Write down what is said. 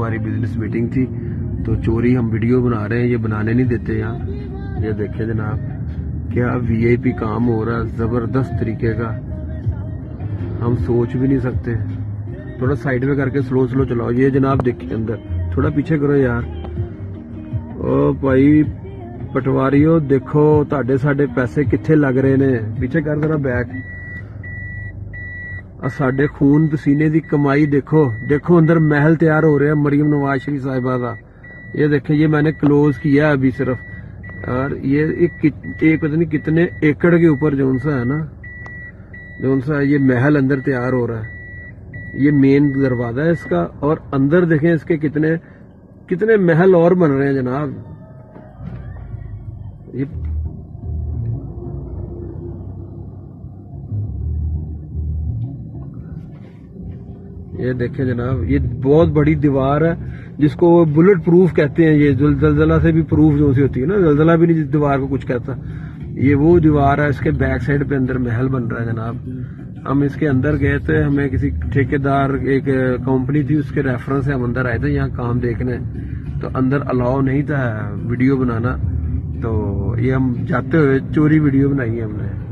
हमारी business meeting थी, तो चोरी हम वीडियो बना रहे हैं, ये बनाने नहीं देते यहाँ। ये देखे जनाब, क्या वीआईपी काम हो रहा है जबरदस्त तरीके का, हम सोच भी नहीं सकते। थोड़ा साइड में करके स्लो स्लो चलाओ। ये जनाब देखिए अंदर, थोड़ा पीछे करो यार। ओ भाई पटवारियों देखो ਤੁਹਾਡੇ ਸਾਡੇ पैसे कित्थे लग रहे ने, पीछे कर देना बैक। साडे खून पसीने की कमाई देखो, देखो अंदर महल तैयार हो रहा है मरियम नवाज शरीफ साहिबा का। ये देखे, ये मैंने क्लोज किया अभी सिर्फ, और ये एक पता नहीं कितने एकड़ के ऊपर जोन सा है ना, जोन सा ये महल अंदर तैयार हो रहा है। ये मेन दरवाजा है इसका, और अंदर देखें इसके कितने कितने महल और बन रहे हैं जनाब। ये देखें जनाब, ये बहुत बड़ी दीवार है जिसको बुलेट प्रूफ कहते हैं। ये जलजला से भी प्रूफ जो सी होती है ना, जलजला भी नहीं जिस दीवार को कुछ कहता, ये वो दीवार है। इसके बैक साइड पे अंदर महल बन रहा है जनाब। हम इसके अंदर गए थे, हमें किसी ठेकेदार, एक कंपनी थी उसके रेफरेंस से हम अंदर आए थे यहाँ काम देखने, तो अंदर अलाउ नहीं था वीडियो बनाना, तो ये हम जाते हुए चोरी वीडियो बनाई है हमने।